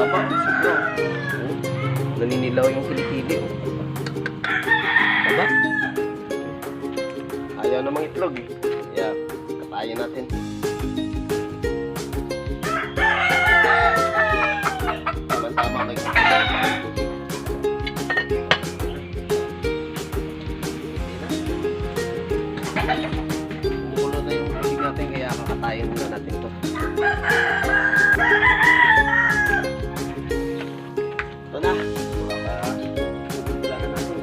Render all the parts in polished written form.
Taba, siguro. Naninilaw yung kilikili. Taba. Ayaw namang itlog eh. Kaya, katayin natin. Tama-tama may kilikili. Umulo na yung tubig natin, kaya kakatayin muna natin to. Ito na. Wala na natin.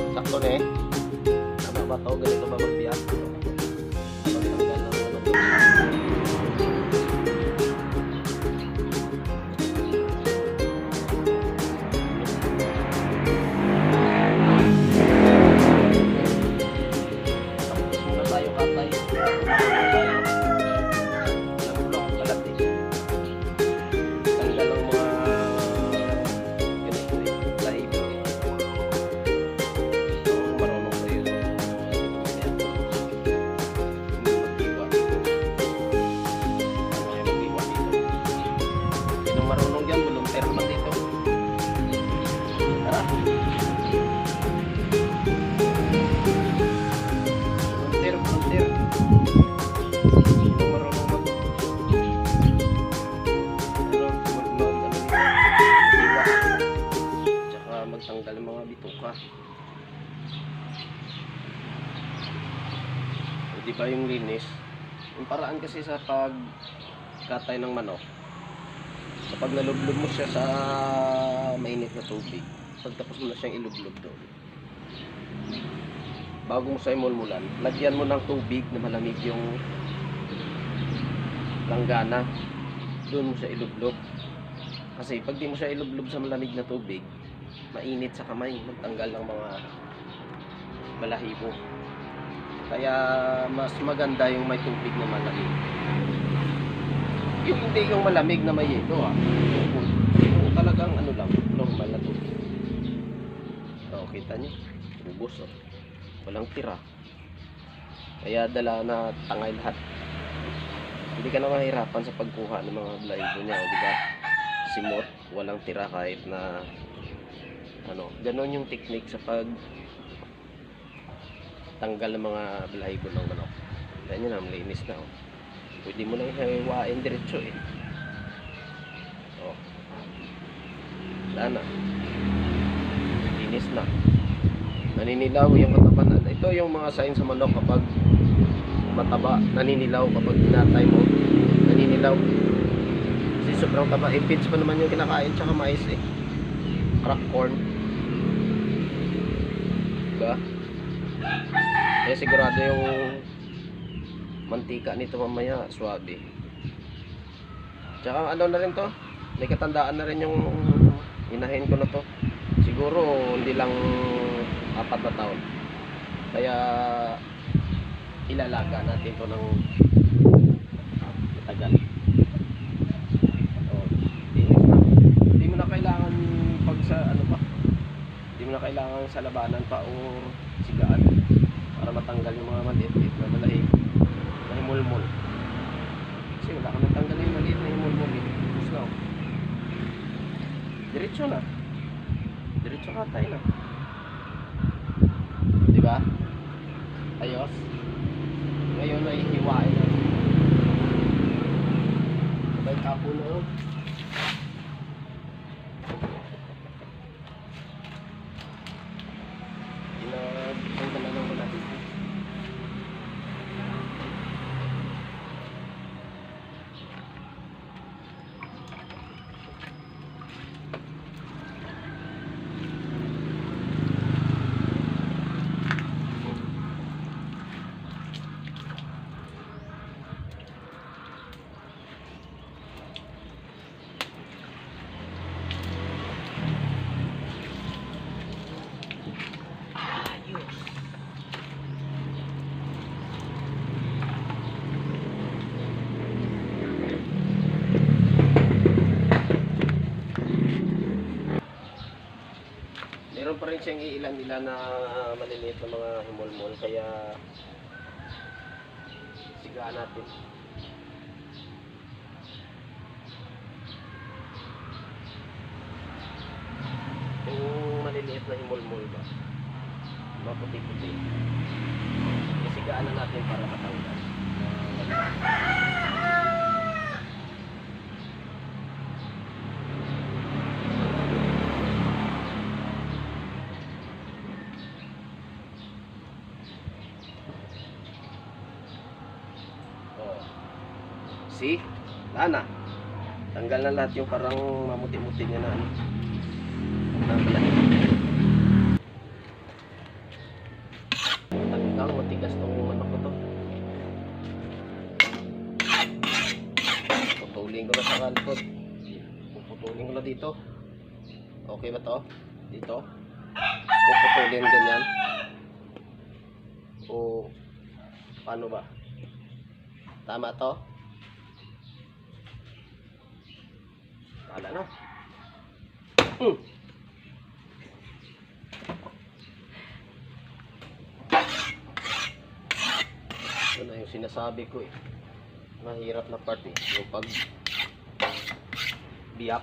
Sakto na eh. Tama ba ito? Ganito ba magbiyak? Pagtanggal ng ano. Tapos muna tayo katay. Nagulong ang kalat eh. Tanggal ang mga ganito eh. Laib. Marunong yan, volunteer naman dito. Tara. Volunteer. Sino marunong mag... Tsaka magtanggal ng mga bituka. O, diba yung linis? Yung paraan kasi sa pagkatay ng manok, kapag nalublob mo siya sa mainit na tubig, pagtapos mo na siyang ilublob doon, bago mo siya imulmulan, lagyan mo ng tubig na malamig yung langgana, doon mo siya ilublob. Kasi pag di mo siya ilublob sa malamig na tubig, mainit sa kamay, magtanggal ng mga balahibo. Kaya mas maganda yung may tubig na malamig. Yung hindi yung malamig na may yelo yung talagang ano lang, normal na tubig. O, kita nyo, ubos o. Walang tira. Kaya dala na tangay lahat. Hindi ka na mahirapan sa pagkuha ng mga balahibo niya, diba? Simot, walang tira kahit na ano, ganon yung technique sa pag tanggal ng mga balahibo ng manok. Kaya nyo na, malinis na o. Pwede mo lang hiwain diretso eh. Oh. Wala na. Linis na. Naninilaw yung katawan. Ito yung mga sign sa manok kapag mataba, naninilaw kapag tinatay mo. Naninilaw. Kasi sobrang taba. Feeds pa naman yung kinakain tsaka mais eh. Crack corn. Diba? Kaya sigurado yung mantika nito mamaya, swabe. Tsaka ano na rin to, may katandaan na rin yung inahin ko na to. Siguro hindi lang 4 na taon. Kaya ilalaga natin to ng matagal. Oh, hindi mo na kailangan pag sa ano pa. Hindi mo na kailangan sa labanan pa o sigaan para matanggal yung mga maliit na malahig. Himulmul. Kasi wala ka nang tanggalin yung maliit na himulmul. Tapos na. Diretso na. Diretso katay na. Diba? Ayos. Ngayon ay hiwain na. Sabay kapo na. namin siyang iilan-ilan na maliliit na mga himol-mol, kaya sigaan natin. Yung maliliit na himol-mol ba, maputi-puti, isigaan na natin para matanggal. See? Wala na. Tanggal na lahat yung parang mamuti-muti niya na ano. Tanggal, matigas tong manok ko to. Putulin ko na sa kalikod. Puputulin ko na dito. Okay ba to? Dito. Puputulin ganyan. O paano ba? Tama to? Wala na. Ito na yung sinasabi ko eh. Mahirap na part eh. Yung pag biyak.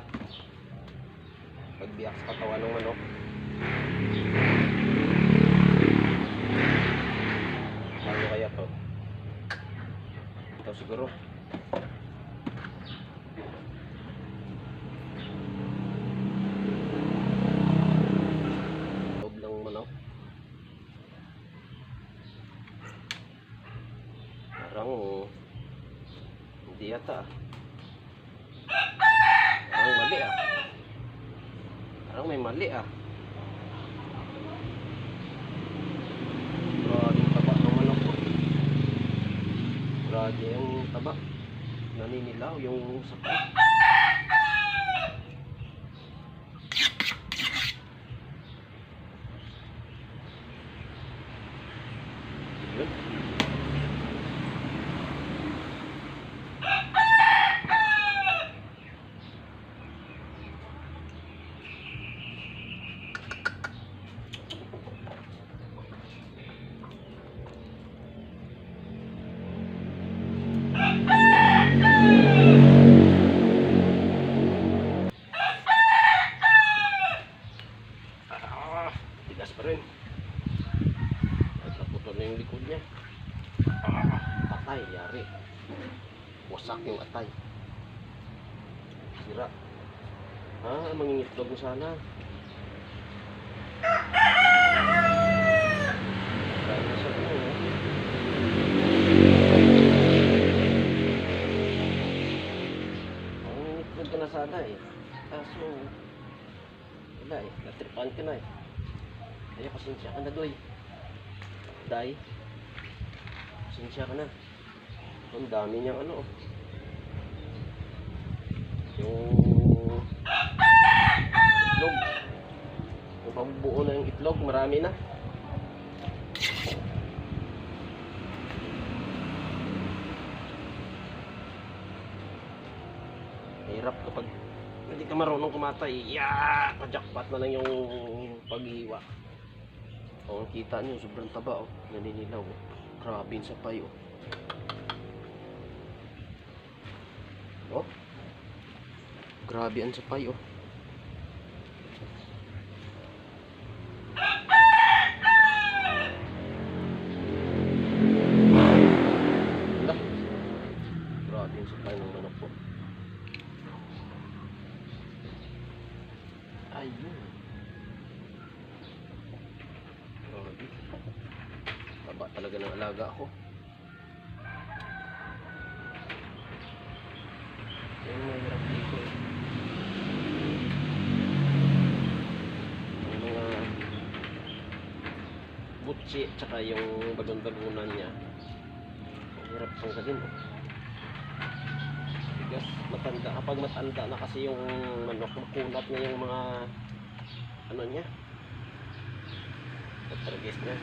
Pag biyak sa katawan ng manok. Paano kaya to? Ito siguro. Parang hindi yata. Parang mali ah. Parang may mali ah. Grabe yung taba ng manok ko. Grabe yung taba. Naninilaw yung sakay. Yun. Tigas pa rin. At naputol na yung likod niya. Atay, yari. Wasak yung atay. Sira. Mangingitlog mo sana. Dahil na sa ano eh. Mangingitlog ka na sana eh. Kaso wala eh. Natripan ka na eh. Kaya pasensya ka na doy. Day. Pasensya ka na. Ang dami niyang ano. Yung itlog. Yung pambuo na yung itlog. Marami na. Hirap kapag hindi ka marunong kumatay. Kajakpat na lang yung paghiwa. O, ang kita nyo, sobrang taba, oh. Naninilaw, oh. Grabe yung sapay, oh. Oh. Grabe ang sapay, oh. Wala. Grabe yung sapay ng manok po. Ayun. Taba talaga ng alaga ko. Yung mahirap dito eh. Yung mga butsi tsaka yung balon-balunan niya. Mahirap tanggalin oh. Bigas matanda. Kapag matanda na kasi yung manok, makunat na yung mga ano niya. Patragis niya.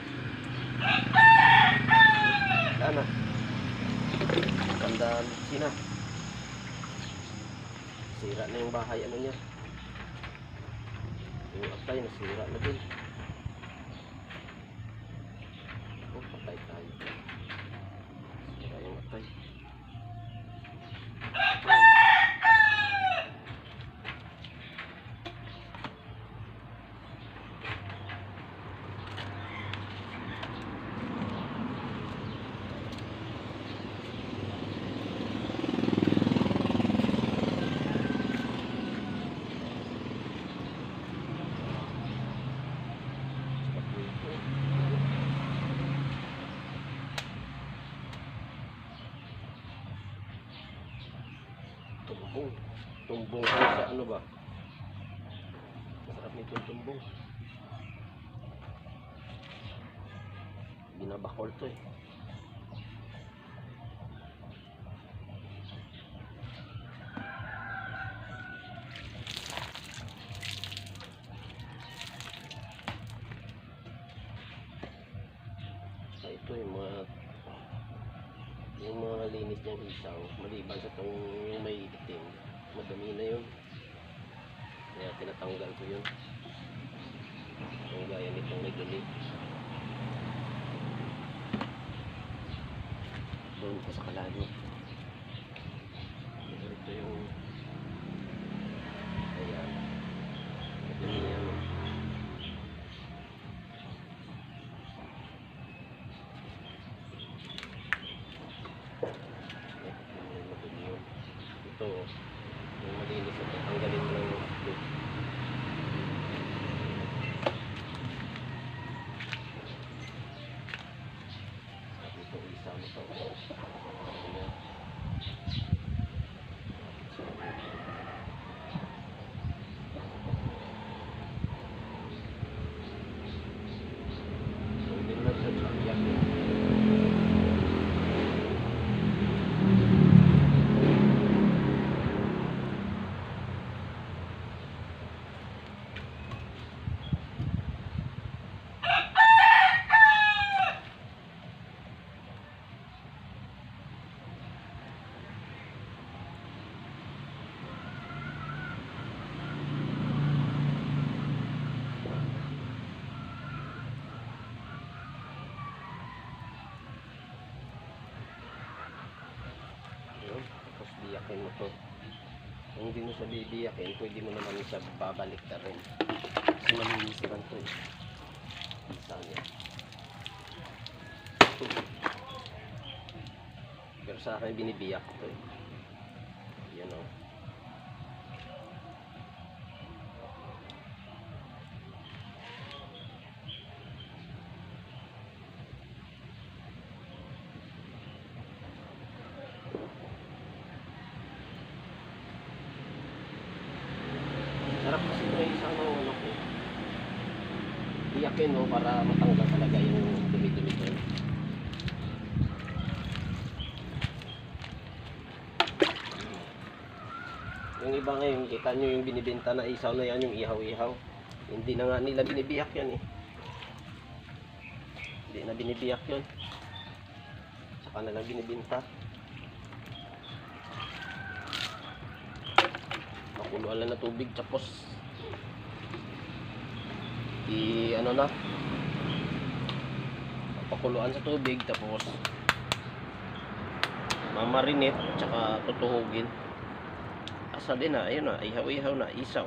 Wala na. Tandaan sina. Sira na yung bahay ano niya. Yung atay nasira na din. tumbong ko sa ano ba? Masarap nito yung tumbong. Binabakol to eh. Ito yung mga linis niyang isaw, maliban sa itong yung may itim, madami na yun, kaya tinatanggal ko yun, yung gaya nitong may dumi doon ko sa kalano. Ito yung ayan, madumi yan. Ito yung malinis at tanggalin lang yung upload. At itong isa mo ito. Ayan. So, hindi na siya iyak yun. Tapos biyakin mo to. Kung hindi mo siya bibiyakin, pwede mo naman siya babalik na rin. Kasi malinisiran to eh. Isa niya. Pero sa akin binibiyak to eh. Yan o. Sarap kasi ito yung isang ano ko. Iyakin mo para matanggal talaga yung dumi-dumi doon. Yung iba ngayon, kita nyo yung binibenta na isaw na yan, yung ihaw-ihaw. Hindi na nga nila binibiyak yan eh. Hindi na binibiyak yun. Saka na lang binibenta. Makuluan lang na tubig, tapos ano na, pakuluan sa tubig, tapos mamarinate, tsaka tutuhugin. Asa din na, ayun na, ihaw-ihaw na, isaw.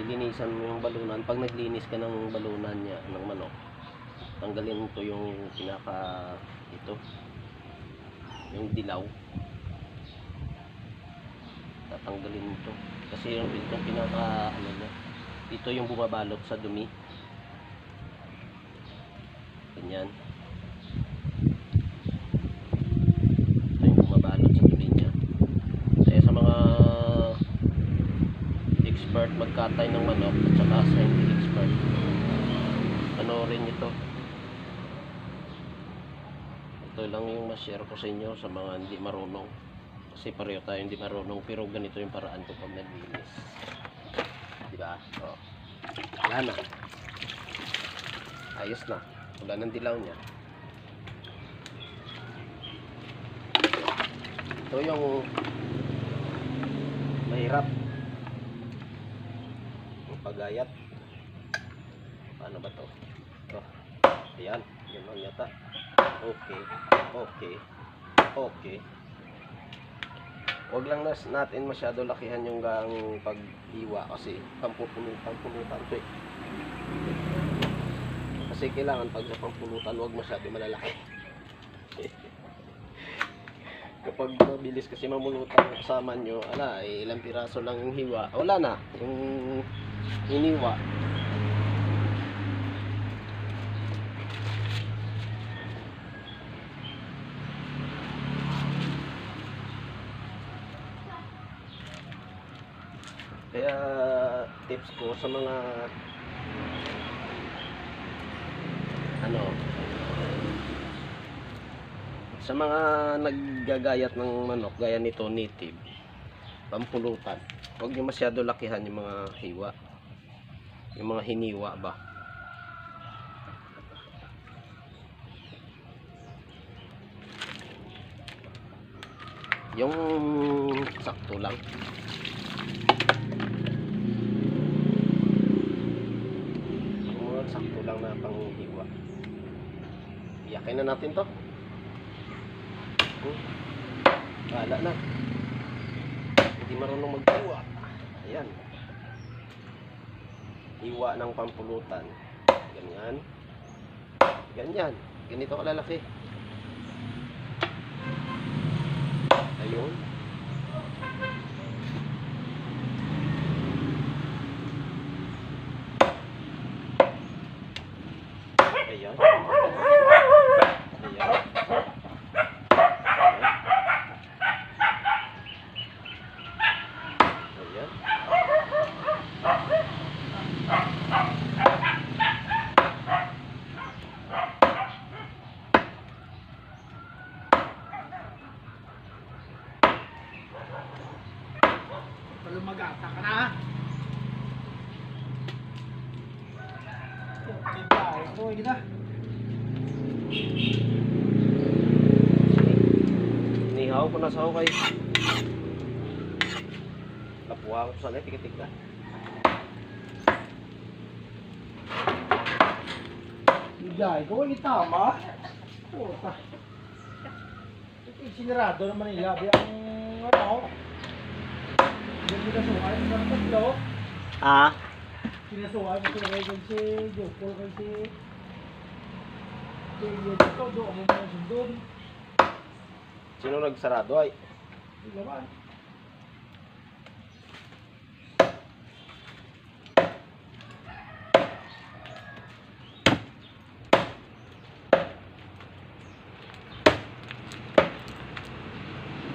Lilinisan mo yung balunan. Pag naglinis ka ng balunan niya, ng manok, tanggalin mo to yung ito, yung dilaw. Tatanggalin mo to. Kasi yung ito yung bumabalot sa dumi. Ganyan. Ito yung bumabalot sa dumi niya. Kaya sa mga expert magkatay ng manok at saka sa hindi expert, panoorin ito. Ito lang yung ma-share ko sa inyo sa mga hindi marunong, kasi pareho tayo hindi marunong, pero ganito yung paraan ko pag naglinis, diba? O, wala na, ayos na, wala ng dilaw niya. Ito yung mahirap pagayat. Paano ba to? Ayan, yun lang yata. Okay. Huwag lang natin masyado lakihan yung pag-iwa kasi pampunutan to eh. Kasi kailangan pag sa pampunutan huwag masyado malalaki. Kapag mabilis kasi mamulutan yung kasama nyo, ilang piraso lang yung hiwa. Wala na, yung hiniwa. Kaya tips ko sa mga sa mga naggagayat ng manok gaya nito native pampulutan, huwag nyo masyado lakihan yung mga hiwa, yung mga hiniwa ba, yung sakto lang. Yung sakto lang na panghiwa. Iyakin na natin to. Wala na. Hindi marunong maghiwa. Ayan. Hiwa ng pampulutan. Ganyan. Ganyan. Ganito kalalaki. Ayun. Ayan. Ayan. Lumagata ka na. Ito, kita. Nihaw ko na sa hukay. Lapuha ko sana, tikitik na. Hindi, ikaw ay tama. Puta. Ito sinirado naman nila. Ang ano, yung pinasuhan, yung tatlo. Pinasuhan, pinasuhan kay si Joko, kay si Joko, doon mo mga sundon. Sino nagsarado ay? Hindi naman.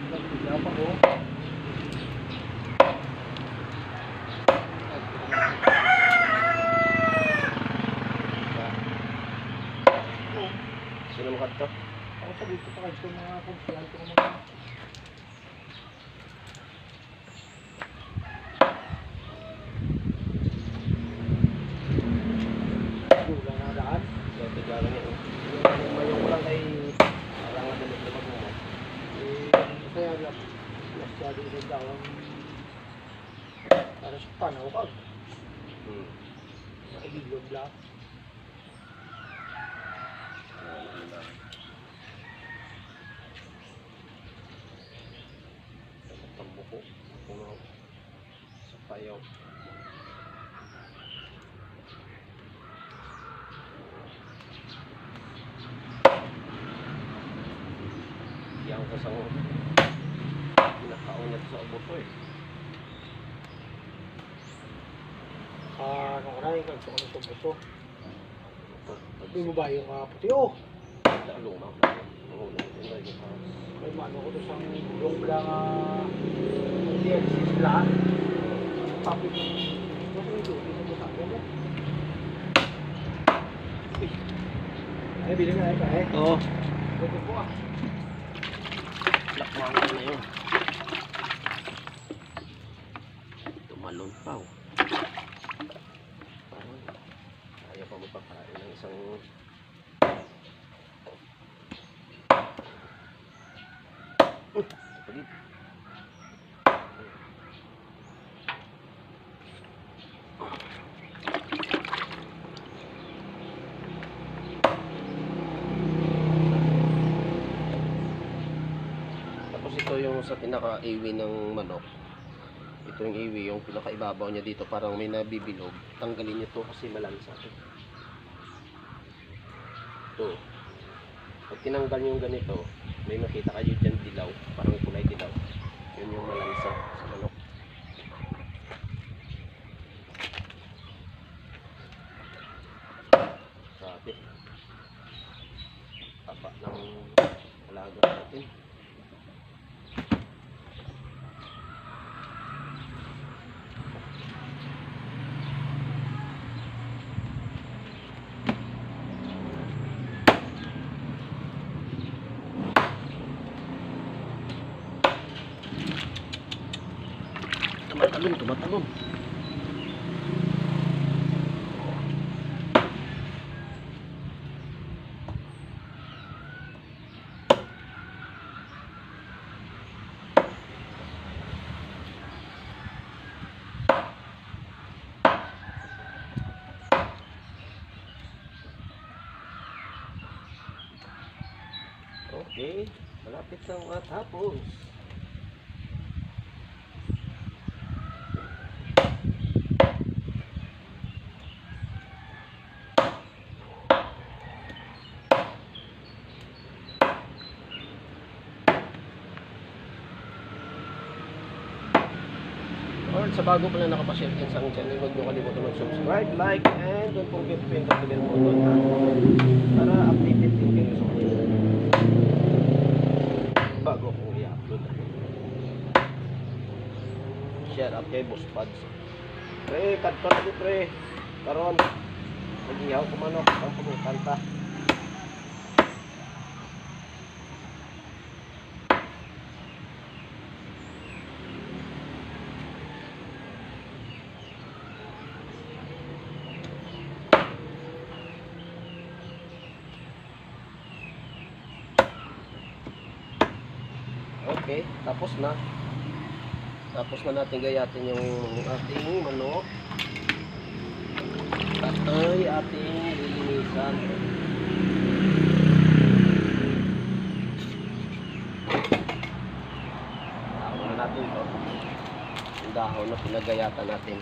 Nagpila pa ko. Sino mo kadto? Ako sabi ko pa kayo mga konsyal ko mga gula na daan. Kaya tigaran niya. Yung mayong ko lang kay parang nadalagdag mo. Kaya lang, masyado sa dawang para sa panaw ka. Nakilog lang. Tambuko. Puno. Sa payaw. Yang ko sa pinakaunat sa ubo ko eh. Ano ko na, ikaw gusto ko ng subuso. Hindi mo ba yung puti oh? Lalo na. May mano ko to sa bulong lang DLCs lahat. Papi ko. Gusto ko yung hindi mo sa akin eh. Ay, bilang na eh. Oo. Gusto ko ah. Lakwang ko na yun. Tumalon pa oh. Parang ayaw pa magpakain ng isang palit. Tapos ito yung sa pinaka-iwi ng manok. Ito yung iwi, yung pinaka-ibabaw niya dito, parang may nabibilog. Tanggalin niyo to kasi malansa to. Ito. Pag tinanggal yung ganito, may makita kayo dyan dilaw, parang kulay dilaw. Yun yung malansa sa manok. Grabe. Taba ng alaga natin. Tumatalon. Okay, malapit na matapos. Or sa bago pa lang nakapasyal din sa aking channel, huwag niyo kalimutan mag-subscribe, like, and don't forget to pindutin ang bell button para updated din kayo sa mga bago kong i-upload. Share up kay Boss Pads. Pre, kadto na pre. Karon, mag-ihaw ko manok ang pagkanta. Okay, tapos na. Tapos na natin gayatin yung ating manok. Tatay ating lilinisan. Dahon na natin to. Yung dahon na pinagayatan natin.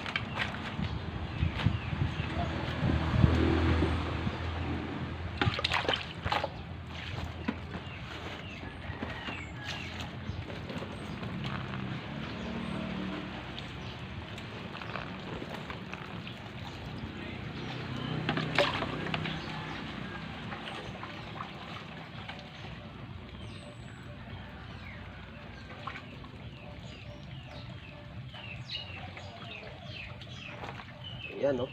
Yan, no?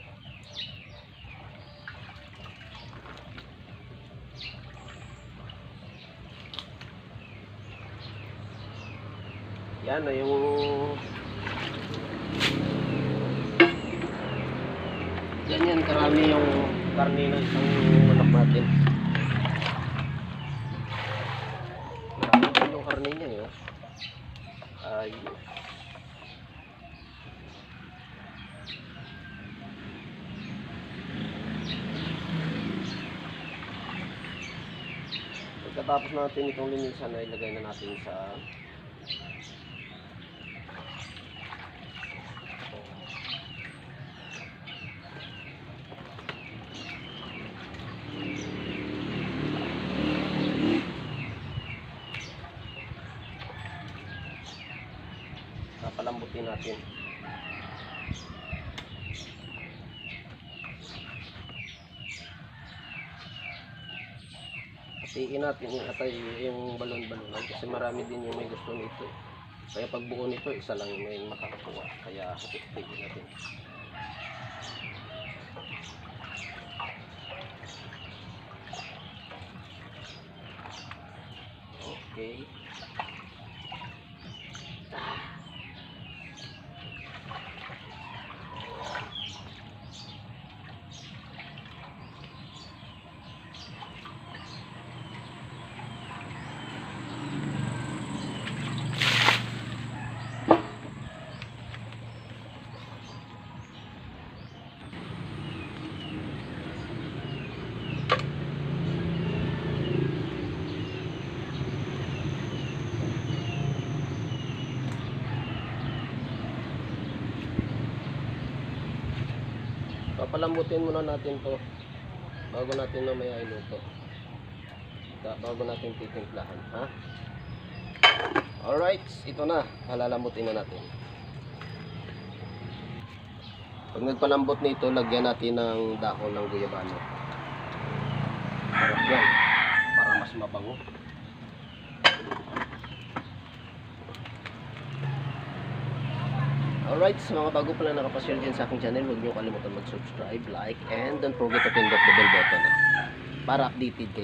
Yan na yung ganyan karami yung karne ng isang manok natin. Marami din yung karne niya, yun. Ayun. Pagkatapos natin itong linisan na ilagay na natin sa palambutin natin. Hatiin natin yung atay, yung balon-balonan kasi marami din yung may gusto nito. Kaya pag buo nito, isa lang may makakakuha. Kaya hatiin natin. Okay. Papalambutin muna natin to bago natin mamaya iluto. bago natin titimplahan, ha? Alright, ito na. Halalamutin na natin. Pag nagpalambot nito, lagyan natin ng dahon ng guyabano. Sarap yan. Para mas mabango. Alright, sa mga bago pa lang nakapashare dyan sa aking channel, huwag niyo kalimutan mag-subscribe, like, and don't forget to pindot the bell button para updated kayo.